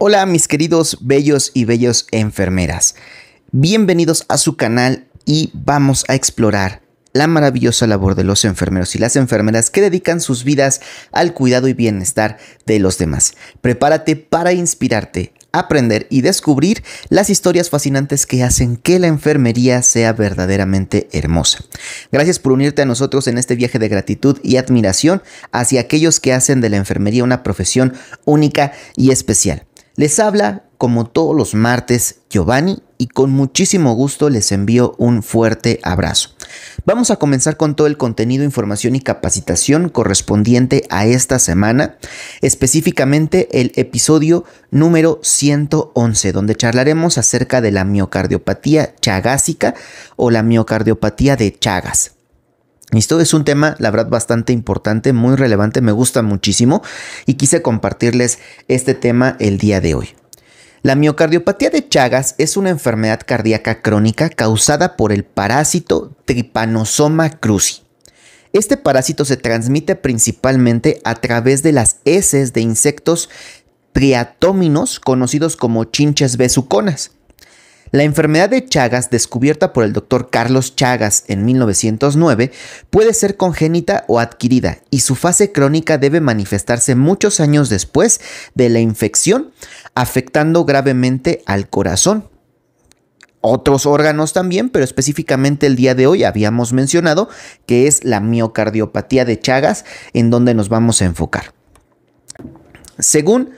Hola mis queridos bellos y bellos enfermeras, bienvenidos a su canal y vamos a explorar la maravillosa labor de los enfermeros y las enfermeras que dedican sus vidas al cuidado y bienestar de los demás. Prepárate para inspirarte, aprender y descubrir las historias fascinantes que hacen que la enfermería sea verdaderamente hermosa. Gracias por unirte a nosotros en este viaje de gratitud y admiración hacia aquellos que hacen de la enfermería una profesión única y especial. Les habla, como todos los martes, Giovanni, y con muchísimo gusto les envío un fuerte abrazo. Vamos a comenzar con todo el contenido, información y capacitación correspondiente a esta semana, específicamente el episodio número 111, donde charlaremos acerca de la miocardiopatía chagásica o la miocardiopatía de Chagas. Esto es un tema, la verdad, bastante importante, muy relevante, me gusta muchísimo y quise compartirles este tema el día de hoy. La miocardiopatía de Chagas es una enfermedad cardíaca crónica causada por el parásito Trypanosoma cruzi. Este parásito se transmite principalmente a través de las heces de insectos triatóminos conocidos como chinches besuconas. La enfermedad de Chagas, descubierta por el Dr. Carlos Chagas en 1909, puede ser congénita o adquirida y su fase crónica debe manifestarse muchos años después de la infección, afectando gravemente al corazón. Otros órganos también, pero específicamente el día de hoy habíamos mencionado que es la miocardiopatía de Chagas en donde nos vamos a enfocar. Según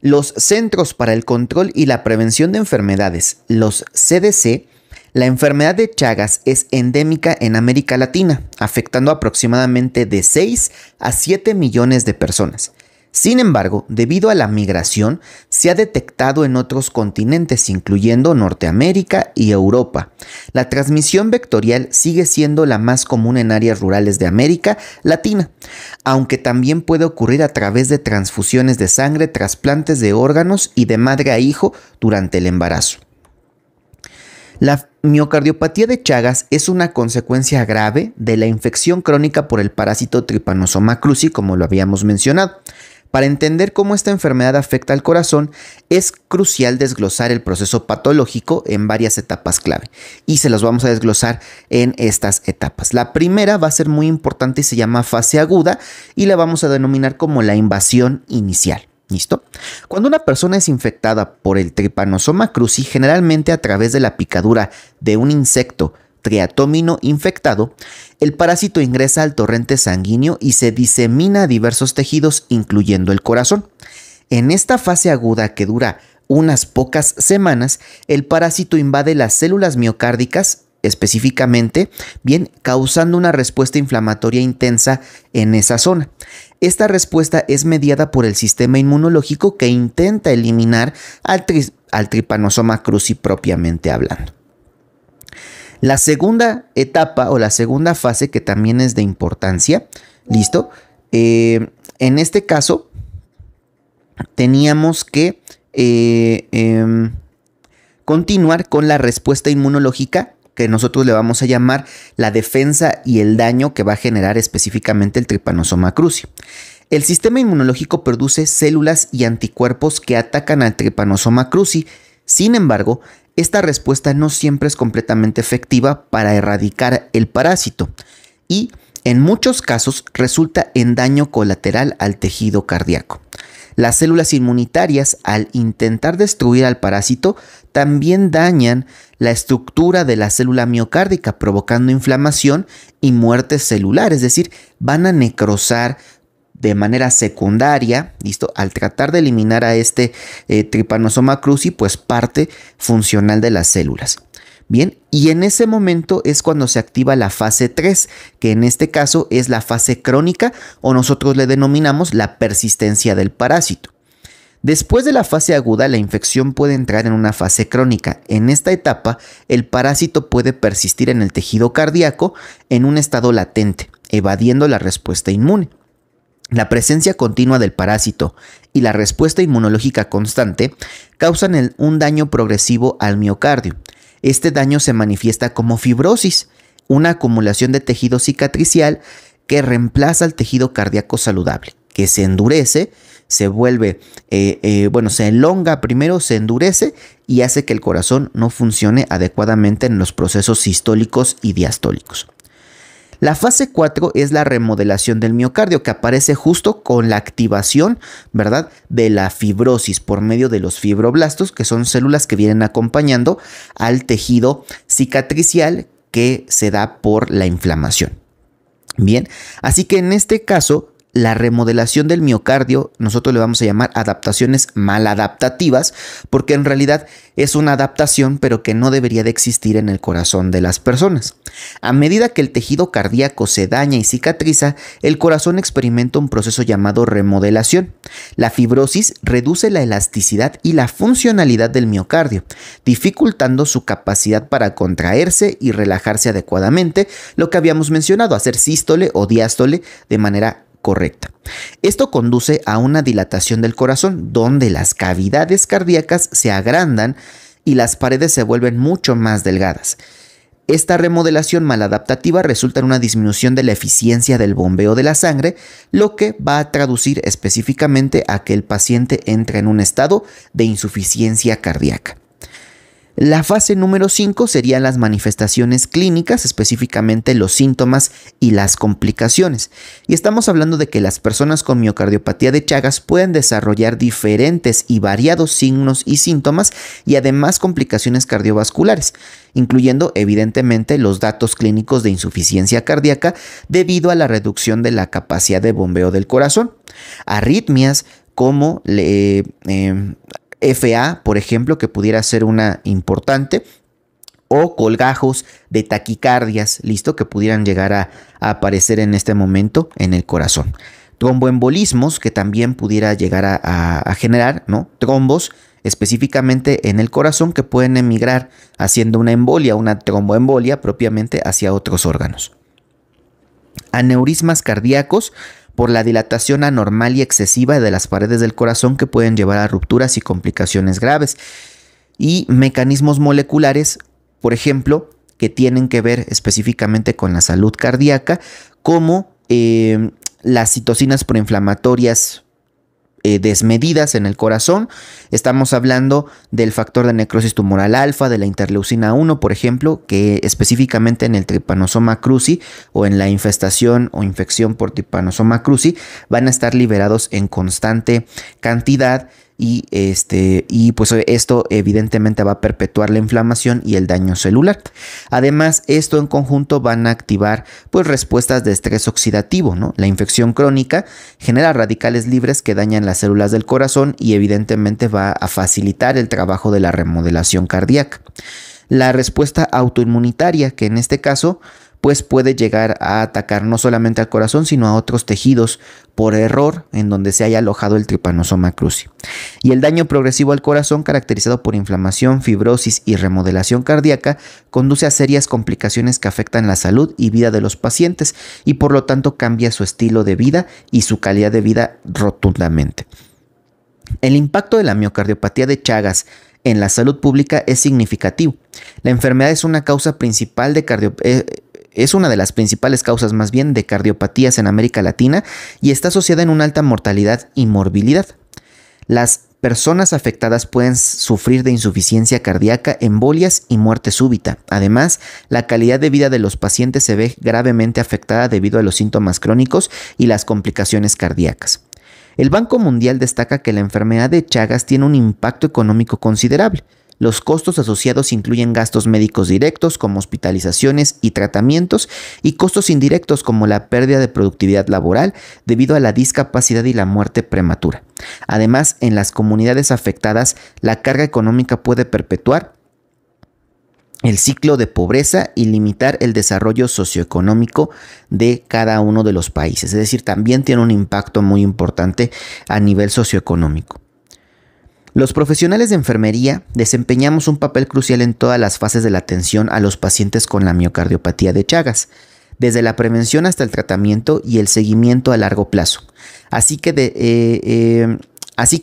los Centros para el Control y la Prevención de Enfermedades, los CDC, la enfermedad de Chagas es endémica en América Latina, afectando aproximadamente de 6 a 7 millones de personas. Sin embargo, debido a la migración, se ha detectado en otros continentes, incluyendo Norteamérica y Europa. La transmisión vectorial sigue siendo la más común en áreas rurales de América Latina, aunque también puede ocurrir a través de transfusiones de sangre, trasplantes de órganos y de madre a hijo durante el embarazo. La miocardiopatía de Chagas es una consecuencia grave de la infección crónica por el parásito Trypanosoma cruzi, como lo habíamos mencionado. Para entender cómo esta enfermedad afecta al corazón, es crucial desglosar el proceso patológico en varias etapas clave y se los vamos a desglosar en estas etapas. La primera va a ser muy importante y se llama fase aguda y la vamos a denominar como la invasión inicial. ¿Listo? Cuando una persona es infectada por el Trypanosoma cruzi, generalmente a través de la picadura de un insecto triatómino infectado, el parásito ingresa al torrente sanguíneo y se disemina a diversos tejidos, incluyendo el corazón. En esta fase aguda, que dura unas pocas semanas, el parásito invade las células miocárdicas, específicamente, causando una respuesta inflamatoria intensa en esa zona. Esta respuesta es mediada por el sistema inmunológico que intenta eliminar al Trypanosoma cruzi propiamente hablando. La segunda etapa o la segunda fase, que también es de importancia, ¿listo? En este caso, teníamos que continuar con la respuesta inmunológica, que nosotros le vamos a llamar la defensa y el daño que va a generar específicamente el Trypanosoma cruzi. El sistema inmunológico produce células y anticuerpos que atacan al Trypanosoma cruzi. Sin embargo, esta respuesta no siempre es completamente efectiva para erradicar el parásito y en muchos casos resulta en daño colateral al tejido cardíaco. Las células inmunitarias, al intentar destruir al parásito, también dañan la estructura de la célula miocárdica, provocando inflamación y muerte celular, es decir, van a necrosar de manera secundaria, ¿listo? Al tratar de eliminar a este Trypanosoma cruzi, pues parte funcional de las células. Bien, y en ese momento es cuando se activa la fase 3, que en este caso es la fase crónica o nosotros le denominamos la persistencia del parásito. Después de la fase aguda, la infección puede entrar en una fase crónica. En esta etapa, el parásito puede persistir en el tejido cardíaco en un estado latente, evadiendo la respuesta inmune. La presencia continua del parásito y la respuesta inmunológica constante causan un daño progresivo al miocardio. Este daño se manifiesta como fibrosis, una acumulación de tejido cicatricial que reemplaza al tejido cardíaco saludable, que se endurece se vuelve, se elonga primero, se endurece y hace que el corazón no funcione adecuadamente en los procesos sistólicos y diastólicos. La fase 4 es la remodelación del miocardio, que aparece justo con la activación, ¿verdad?, de la fibrosis por medio de los fibroblastos, que son células que vienen acompañando al tejido cicatricial que se da por la inflamación. Bien, así que en este caso, la remodelación del miocardio, nosotros le vamos a llamar adaptaciones maladaptativas, porque en realidad es una adaptación, pero que no debería de existir en el corazón de las personas. A medida que el tejido cardíaco se daña y cicatriza, el corazón experimenta un proceso llamado remodelación. La fibrosis reduce la elasticidad y la funcionalidad del miocardio, dificultando su capacidad para contraerse y relajarse adecuadamente, lo que habíamos mencionado, hacer sístole o diástole de manera correcta. Esto conduce a una dilatación del corazón, donde las cavidades cardíacas se agrandan y las paredes se vuelven mucho más delgadas. Esta remodelación maladaptativa resulta en una disminución de la eficiencia del bombeo de la sangre, lo que va a traducir específicamente a que el paciente entre en un estado de insuficiencia cardíaca. La fase número 5 serían las manifestaciones clínicas, específicamente los síntomas y las complicaciones. Y estamos hablando de que las personas con miocardiopatía de Chagas pueden desarrollar diferentes y variados signos y síntomas y además complicaciones cardiovasculares, incluyendo evidentemente los datos clínicos de insuficiencia cardíaca debido a la reducción de la capacidad de bombeo del corazón, arritmias como FA, por ejemplo, que pudiera ser una importante, o colgajos de taquicardias, listo, que pudieran llegar a aparecer en este momento en el corazón. Tromboembolismos, que también pudiera llegar a generar, ¿no?, trombos específicamente en el corazón que pueden emigrar haciendo una embolia, una tromboembolia propiamente hacia otros órganos. Aneurismas cardíacos, por la dilatación anormal y excesiva de las paredes del corazón que pueden llevar a rupturas y complicaciones graves. Y mecanismos moleculares, por ejemplo, que tienen que ver específicamente con la salud cardíaca, como las citocinas proinflamatorias desmedidas en el corazón. Estamos hablando del factor de necrosis tumoral alfa, de la interleucina 1, por ejemplo, que específicamente en el Trypanosoma cruzi o en la infestación o infección por Trypanosoma cruzi van a estar liberados en constante cantidad y pues esto evidentemente va a perpetuar la inflamación y el daño celular. Además, esto en conjunto van a activar pues respuestas de estrés oxidativo, ¿no? La infección crónica genera radicales libres que dañan las células del corazón y evidentemente va a facilitar el trabajo de la remodelación cardíaca. La respuesta autoinmunitaria, que en este caso pues puede llegar a atacar no solamente al corazón, sino a otros tejidos por error en donde se haya alojado el Trypanosoma cruzi. Y el daño progresivo al corazón, caracterizado por inflamación, fibrosis y remodelación cardíaca, conduce a serias complicaciones que afectan la salud y vida de los pacientes y por lo tanto cambia su estilo de vida y su calidad de vida rotundamente. El impacto de la miocardiopatía de Chagas en la salud pública es significativo. La enfermedad es una causa principal es una de las principales causas más bien de cardiopatías en América Latina y está asociada en una alta mortalidad y morbilidad. Las personas afectadas pueden sufrir de insuficiencia cardíaca, embolias y muerte súbita. Además, la calidad de vida de los pacientes se ve gravemente afectada debido a los síntomas crónicos y las complicaciones cardíacas. El Banco Mundial destaca que la enfermedad de Chagas tiene un impacto económico considerable. Los costos asociados incluyen gastos médicos directos como hospitalizaciones y tratamientos y costos indirectos como la pérdida de productividad laboral debido a la discapacidad y la muerte prematura. Además, en las comunidades afectadas, la carga económica puede perpetuar el ciclo de pobreza y limitar el desarrollo socioeconómico de cada uno de los países. Es decir, también tiene un impacto muy importante a nivel socioeconómico. Los profesionales de enfermería desempeñamos un papel crucial en todas las fases de la atención a los pacientes con la miocardiopatía de Chagas, desde la prevención hasta el tratamiento y el seguimiento a largo plazo. Así que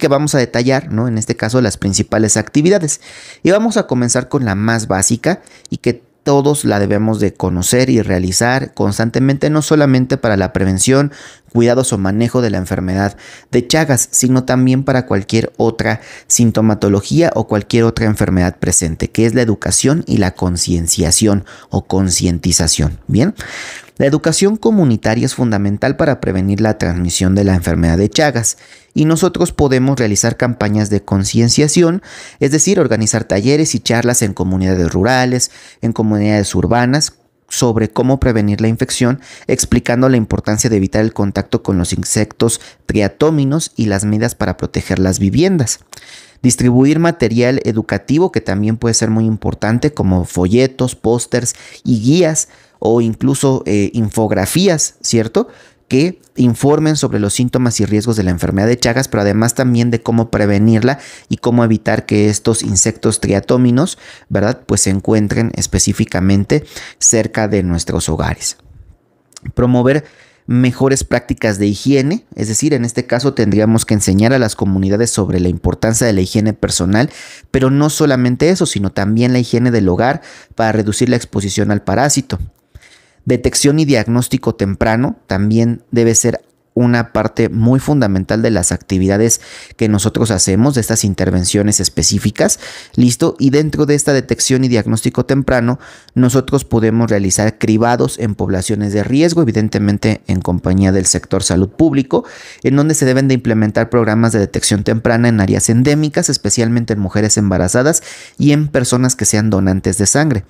vamos a detallar, ¿no?, en este caso las principales actividades. Y vamos a comenzar con la más básica y que todos la debemos de conocer y realizar constantemente, no solamente para la prevención, cuidados o manejo de la enfermedad de Chagas, sino también para cualquier otra sintomatología o cualquier otra enfermedad presente, que es la educación y la concienciación o concientización. Bien, la educación comunitaria es fundamental para prevenir la transmisión de la enfermedad de Chagas y nosotros podemos realizar campañas de concienciación, es decir, organizar talleres y charlas en comunidades rurales, en comunidades urbanas, sobre cómo prevenir la infección, explicando la importancia de evitar el contacto con los insectos triatóminos y las medidas para proteger las viviendas. Distribuir material educativo, que también puede ser muy importante, como folletos, pósters y guías o incluso infografías, ¿cierto?, que informen sobre los síntomas y riesgos de la enfermedad de Chagas, pero además también de cómo prevenirla y cómo evitar que estos insectos triatóminos, ¿verdad?, pues se encuentren específicamente cerca de nuestros hogares. Promover mejores prácticas de higiene, es decir, en este caso tendríamos que enseñar a las comunidades sobre la importancia de la higiene personal, pero no solamente eso, sino también la higiene del hogar para reducir la exposición al parásito. Detección y diagnóstico temprano también debe ser una parte muy fundamental de las actividades que nosotros hacemos, de estas intervenciones específicas, ¿listo? Y dentro de esta detección y diagnóstico temprano, nosotros podemos realizar cribados en poblaciones de riesgo, evidentemente en compañía del sector salud público, en donde se deben de implementar programas de detección temprana en áreas endémicas, especialmente en mujeres embarazadas y en personas que sean donantes de sangre.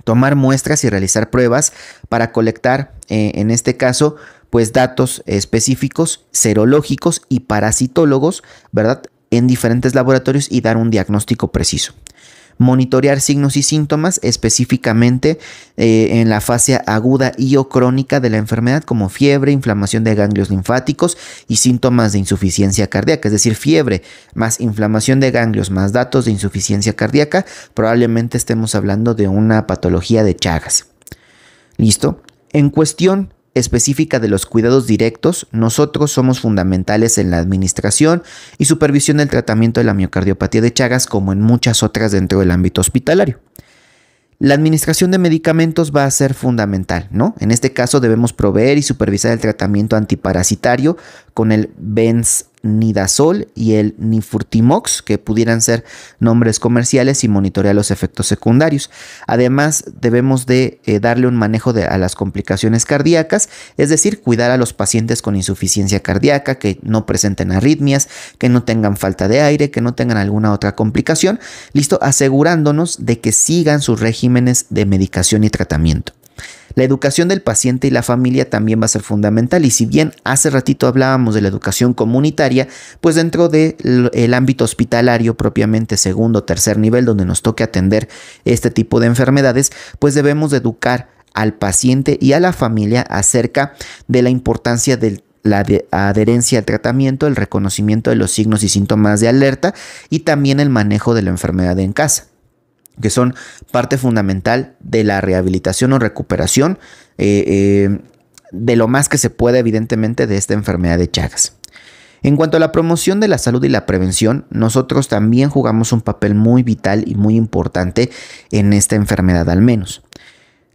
Tomar muestras y realizar pruebas para colectar, en este caso, pues datos específicos, serológicos y parasitólogos, ¿verdad?, en diferentes laboratorios y dar un diagnóstico preciso. Monitorear signos y síntomas específicamente en la fase aguda y o crónica de la enfermedad, como fiebre, inflamación de ganglios linfáticos y síntomas de insuficiencia cardíaca, es decir, fiebre más inflamación de ganglios más datos de insuficiencia cardíaca, probablemente estemos hablando de una patología de Chagas. ¿Listo? En cuestión específica de los cuidados directos, nosotros somos fundamentales en la administración y supervisión del tratamiento de la miocardiopatía de Chagas, como en muchas otras dentro del ámbito hospitalario. La administración de medicamentos va a ser fundamental, ¿no? En este caso debemos proveer y supervisar el tratamiento antiparasitario con el benzimidazol y el nifurtimox, que pudieran ser nombres comerciales, y monitorear los efectos secundarios. Además, debemos de darle un manejo a las complicaciones cardíacas, es decir, cuidar a los pacientes con insuficiencia cardíaca, que no presenten arritmias, que no tengan falta de aire, que no tengan alguna otra complicación, listo, asegurándonos de que sigan sus regímenes de medicación y tratamiento. La educación del paciente y la familia también va a ser fundamental, y si bien hace ratito hablábamos de la educación comunitaria, pues dentro del ámbito hospitalario propiamente segundo o tercer nivel, donde nos toque atender este tipo de enfermedades, pues debemos de educar al paciente y a la familia acerca de la importancia de la adherencia al tratamiento, el reconocimiento de los signos y síntomas de alerta y también el manejo de la enfermedad en casa, que son parte fundamental de la rehabilitación o recuperación de lo más que se pueda, evidentemente, de esta enfermedad de Chagas. En cuanto a la promoción de la salud y la prevención, nosotros también jugamos un papel muy vital y muy importante en esta enfermedad, al menos.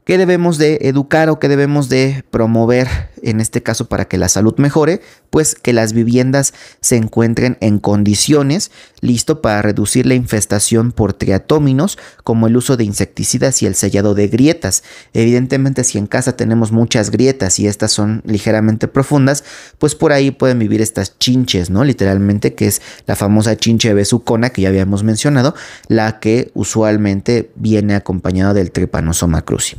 ¿Qué debemos de educar o qué debemos de promover en este caso para que la salud mejore? Pues que las viviendas se encuentren en condiciones, listo, para reducir la infestación por triatóminos, como el uso de insecticidas y el sellado de grietas. Evidentemente, si en casa tenemos muchas grietas y estas son ligeramente profundas, pues por ahí pueden vivir estas chinches, ¿no? Literalmente, que es la famosa chinche besucona que ya habíamos mencionado, la que usualmente viene acompañada del Trypanosoma cruzi.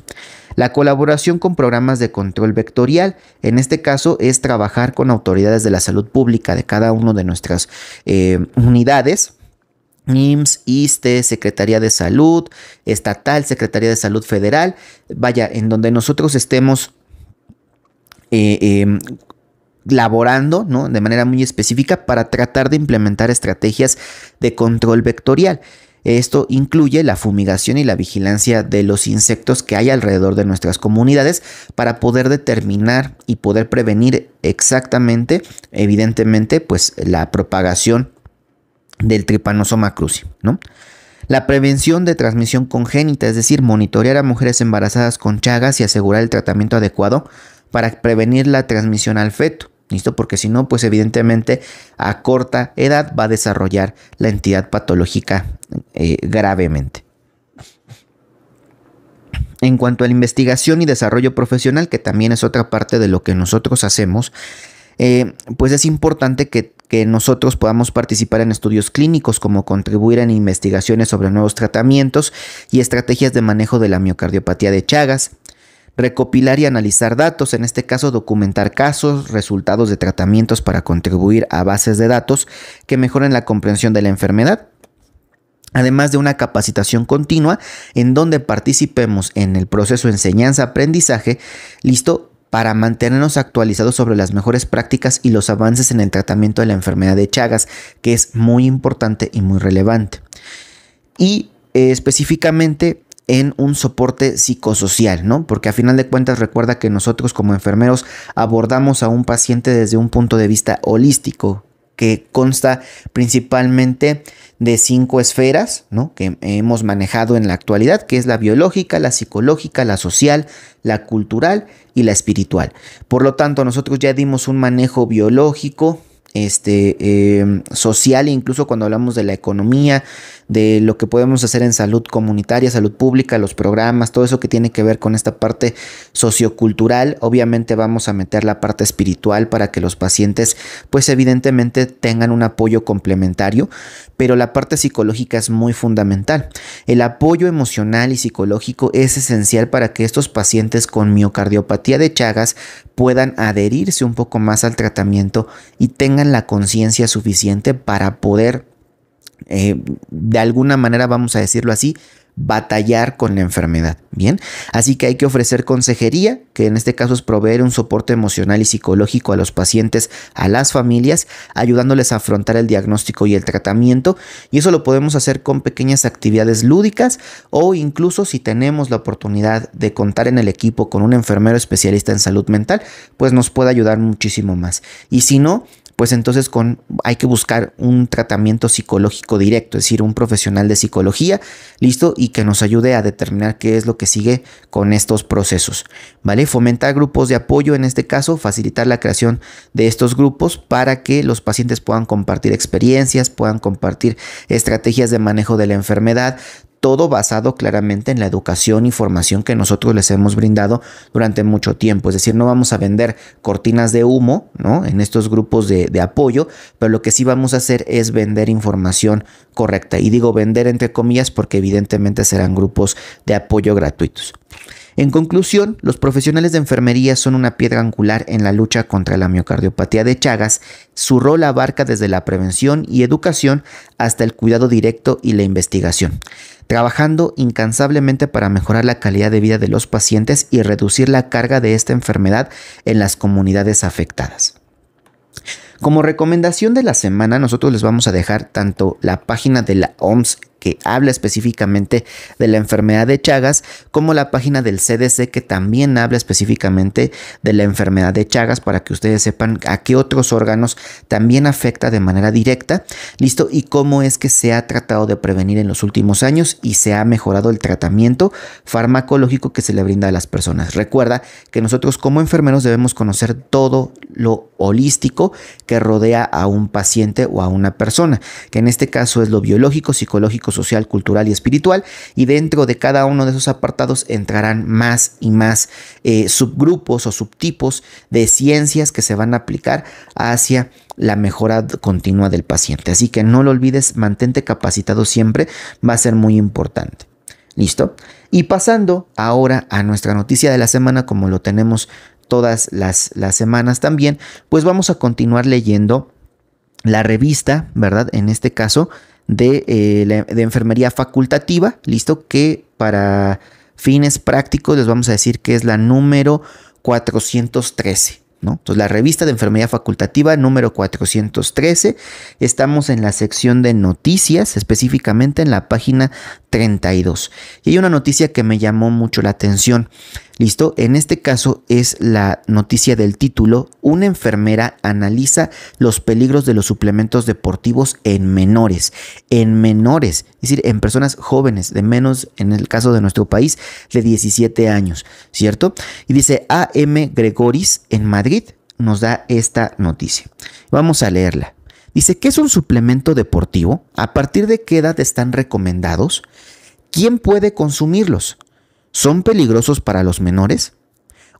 La colaboración con programas de control vectorial, en este caso es trabajar con autoridades de la salud pública de cada una de nuestras unidades, IMSS, ISSSTE, Secretaría de Salud Estatal, Secretaría de Salud Federal, vaya, en donde nosotros estemos laborando, ¿no?, de manera muy específica para tratar de implementar estrategias de control vectorial. Esto incluye la fumigación y la vigilancia de los insectos que hay alrededor de nuestras comunidades para poder determinar y poder prevenir exactamente, evidentemente, pues la propagación del Trypanosoma cruzi, ¿no? La prevención de transmisión congénita, es decir, monitorear a mujeres embarazadas con Chagas y asegurar el tratamiento adecuado para prevenir la transmisión al feto. ¿Listo? Porque si no, pues evidentemente a corta edad va a desarrollar la entidad patológica gravemente. En cuanto a la investigación y desarrollo profesional, que también es otra parte de lo que nosotros hacemos, pues es importante que nosotros podamos participar en estudios clínicos, como contribuir en investigaciones sobre nuevos tratamientos y estrategias de manejo de la miocardiopatía de Chagas, recopilar y analizar datos, en este caso documentar casos, resultados de tratamientos para contribuir a bases de datos que mejoren la comprensión de la enfermedad, además de una capacitación continua en donde participemos en el proceso de enseñanza-aprendizaje, listo, para mantenernos actualizados sobre las mejores prácticas y los avances en el tratamiento de la enfermedad de Chagas, que es muy importante y muy relevante. Y específicamente en un soporte psicosocial, ¿no? Porque a final de cuentas recuerda que nosotros como enfermeros abordamos a un paciente desde un punto de vista holístico, que consta principalmente de 5 esferas, ¿no?, que hemos manejado en la actualidad, que es la biológica, la psicológica, la social, la cultural y la espiritual. Por lo tanto, nosotros ya dimos un manejo biológico, social, incluso cuando hablamos de la economía, de lo que podemos hacer en salud comunitaria, salud pública, los programas, todo eso que tiene que ver con esta parte sociocultural. Obviamente vamos a meter la parte espiritual para que los pacientes pues evidentemente tengan un apoyo complementario, pero la parte psicológica es muy fundamental. El apoyo emocional y psicológico es esencial para que estos pacientes con miocardiopatía de Chagas puedan adherirse un poco más al tratamiento y tengan la conciencia suficiente para poder, de alguna manera, vamos a decirlo así, batallar con la enfermedad. Bien, así que hay que ofrecer consejería, que en este caso es proveer un soporte emocional y psicológico a los pacientes, a las familias, ayudándoles a afrontar el diagnóstico y el tratamiento, y eso lo podemos hacer con pequeñas actividades lúdicas, o incluso si tenemos la oportunidad de contar en el equipo con un enfermero especialista en salud mental, pues nos puede ayudar muchísimo más. Y si no, pues entonces hay que buscar un tratamiento psicológico directo, es decir, un profesional de psicología, listo, y que nos ayude a determinar qué es lo que sigue con estos procesos, ¿vale? Fomentar grupos de apoyo, en este caso, facilitar la creación de estos grupos para que los pacientes puedan compartir experiencias, puedan compartir estrategias de manejo de la enfermedad, todo basado claramente en la educación y formación que nosotros les hemos brindado durante mucho tiempo. Es decir, no vamos a vender cortinas de humo, ¿no?, en estos grupos de apoyo, pero lo que sí vamos a hacer es vender información correcta. Y digo vender entre comillas porque evidentemente serán grupos de apoyo gratuitos. En conclusión, los profesionales de enfermería son una piedra angular en la lucha contra la miocardiopatía de Chagas. Su rol abarca desde la prevención y educación hasta el cuidado directo y la investigación, trabajando incansablemente para mejorar la calidad de vida de los pacientes y reducir la carga de esta enfermedad en las comunidades afectadas. Como recomendación de la semana, nosotros les vamos a dejar tanto la página de la OMS, que habla específicamente de la enfermedad de Chagas, como la página del CDC, que también habla específicamente de la enfermedad de Chagas, para que ustedes sepan a qué otros órganos también afecta de manera directa, listo, y cómo es que se ha tratado de prevenir en los últimos años y se ha mejorado el tratamiento farmacológico que se le brinda a las personas. Recuerda que nosotros como enfermeros debemos conocer todo lo holístico que rodea a un paciente o a una persona, que en este caso es lo biológico, psicológico, social, cultural y espiritual, y dentro de cada uno de esos apartados entrarán más y más subgrupos o subtipos de ciencias que se van a aplicar hacia la mejora continua del paciente. Así que no lo olvides, mantente capacitado siempre, va a ser muy importante. ¿Listo? Y pasando ahora a nuestra noticia de la semana, como lo tenemos todas las semanas también, pues vamos a continuar leyendo la revista, ¿verdad? En este caso de enfermería facultativa, listo, que para fines prácticos les vamos a decir que es la número 413, ¿no? Entonces, la revista de enfermería facultativa número 413, estamos en la sección de noticias, específicamente en la página 32. Y hay una noticia que me llamó mucho la atención. ¿Listo? En este caso es la noticia del título: una enfermera analiza los peligros de los suplementos deportivos en menores. En menores, es decir, en personas jóvenes de menos, en el caso de nuestro país, de 17 años, ¿cierto? Y dice A.M. Gregoris en Madrid nos da esta noticia. Vamos a leerla. Dice: ¿qué es un suplemento deportivo? ¿A partir de qué edad están recomendados? ¿Quién puede consumirlos? ¿Son peligrosos para los menores?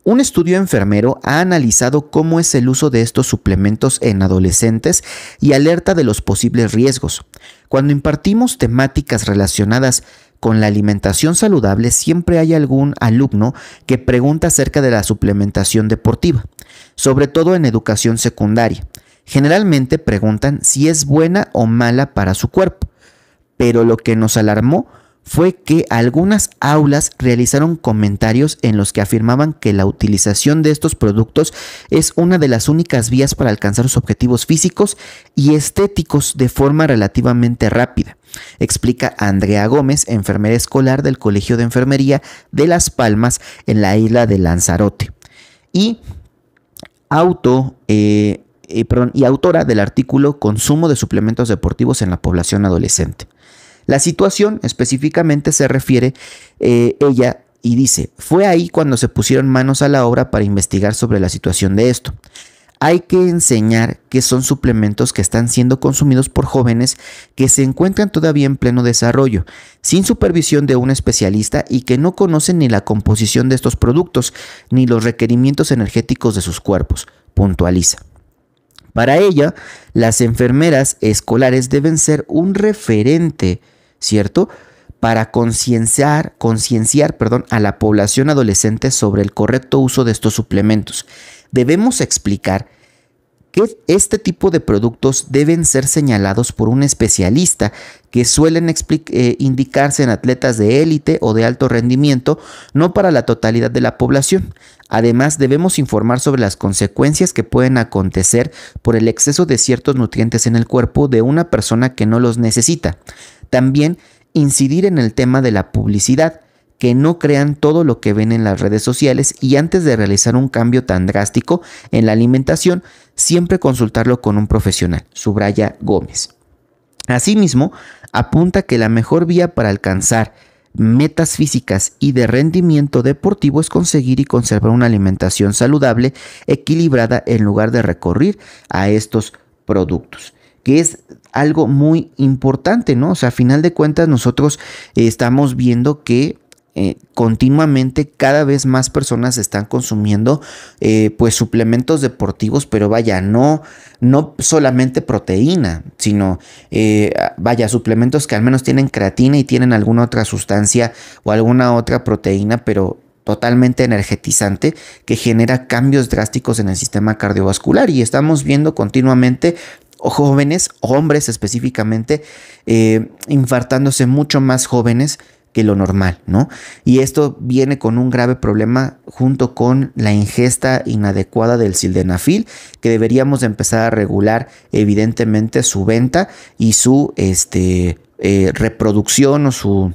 Un estudio enfermero ha analizado cómo es el uso de estos suplementos en adolescentes y alerta de los posibles riesgos. Cuando impartimos temáticas relacionadas con la alimentación saludable, siempre hay algún alumno que pregunta acerca de la suplementación deportiva, sobre todo en educación secundaria. Generalmente preguntan si es buena o mala para su cuerpo, pero lo que nos alarmó fue que algunas aulas realizaron comentarios en los que afirmaban que la utilización de estos productos es una de las únicas vías para alcanzar sus objetivos físicos y estéticos de forma relativamente rápida, explica Andrea Gómez, enfermera escolar del Colegio de Enfermería de Las Palmas en la isla de Lanzarote y autora del artículo Consumo de suplementos deportivos en la población adolescente. La situación específicamente se refiere ella y dice: fue ahí cuando se pusieron manos a la obra para investigar sobre la situación de esto. Hay que enseñar que son suplementos que están siendo consumidos por jóvenes que se encuentran todavía en pleno desarrollo, sin supervisión de un especialista y que no conocen ni la composición de estos productos ni los requerimientos energéticos de sus cuerpos, puntualiza. Para ella, las enfermeras escolares deben ser un referente, ¿cierto?, para concienciar a la población adolescente sobre el correcto uso de estos suplementos. Debemos explicar que este tipo de productos deben ser señalados por un especialista, que suelen indicarse en atletas de élite o de alto rendimiento, no para la totalidad de la población. Además, debemos informar sobre las consecuencias que pueden acontecer por el exceso de ciertos nutrientes en el cuerpo de una persona que no los necesita. También incidir en el tema de la publicidad, que no crean todo lo que ven en las redes sociales y antes de realizar un cambio tan drástico en la alimentación, siempre consultarlo con un profesional, subraya Gómez. Asimismo, apunta que la mejor vía para alcanzar metas físicas y de rendimiento deportivo es conseguir y conservar una alimentación saludable, equilibrada, en lugar de recurrir a estos productos, que es algo muy importante, ¿no? O sea, a final de cuentas nosotros estamos viendo que continuamente cada vez más personas están consumiendo pues suplementos deportivos, pero vaya, no solamente proteína, sino suplementos que al menos tienen creatina y tienen alguna otra sustancia o alguna otra proteína, pero totalmente energetizante, que genera cambios drásticos en el sistema cardiovascular, y estamos viendo continuamente jóvenes, hombres específicamente, infartándose mucho más jóvenes que lo normal, ¿no? Y esto viene con un grave problema junto con la ingesta inadecuada del sildenafil, que deberíamos de empezar a regular evidentemente su venta y su reproducción o su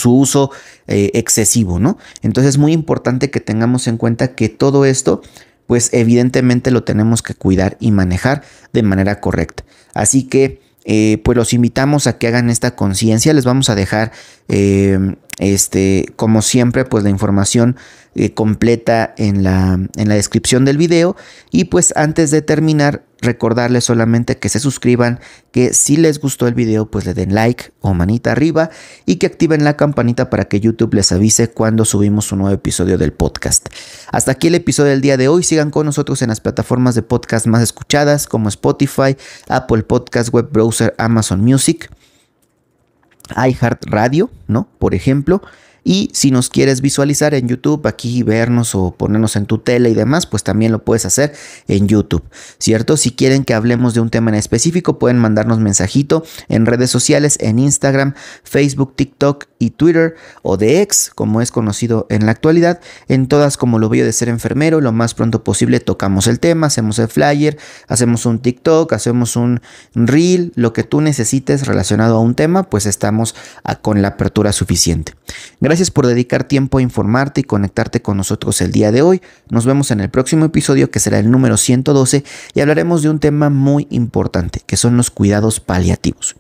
uso excesivo, ¿no? Entonces es muy importante que tengamos en cuenta que todo esto, pues evidentemente lo tenemos que cuidar y manejar de manera correcta. Así que pues los invitamos a que hagan esta conciencia. Les vamos a dejar como siempre, pues la información completa en la descripción del video. Y pues antes de terminar, recordarles solamente que se suscriban, que si les gustó el video pues le den like o manita arriba y que activen la campanita para que YouTube les avise cuando subimos un nuevo episodio del podcast. Hasta aquí el episodio del día de hoy. Sigan con nosotros en las plataformas de podcast más escuchadas como Spotify, Apple Podcast, Web Browser, Amazon Music, iHeartRadio, ¿no? Por ejemplo. Y si nos quieres visualizar en YouTube, aquí vernos o ponernos en tu tele y demás, pues también lo puedes hacer en YouTube, ¿cierto? Si quieren que hablemos de un tema en específico, pueden mandarnos mensajito en redes sociales, en Instagram, Facebook, TikTok y Twitter, o de X, como es conocido en la actualidad. En todas como Lo Bello de Ser Enfermero. Lo más pronto posible tocamos el tema, hacemos el flyer, hacemos un TikTok, hacemos un reel, lo que tú necesites relacionado a un tema, pues estamos con la apertura suficiente. Gracias por dedicar tiempo a informarte y conectarte con nosotros el día de hoy. Nos vemos en el próximo episodio, que será el número 112, y hablaremos de un tema muy importante, que son los cuidados paliativos,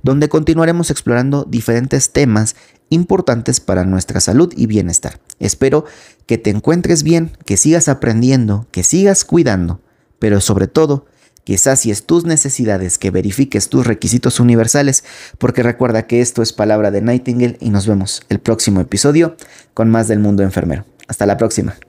donde continuaremos explorando diferentes temas importantes para nuestra salud y bienestar. Espero que te encuentres bien, que sigas aprendiendo, que sigas cuidando, pero sobre todo que sacies tus necesidades, que verifiques tus requisitos universales, porque recuerda que esto es Palabra de Nightingale y nos vemos el próximo episodio con más del mundo enfermero. Hasta la próxima.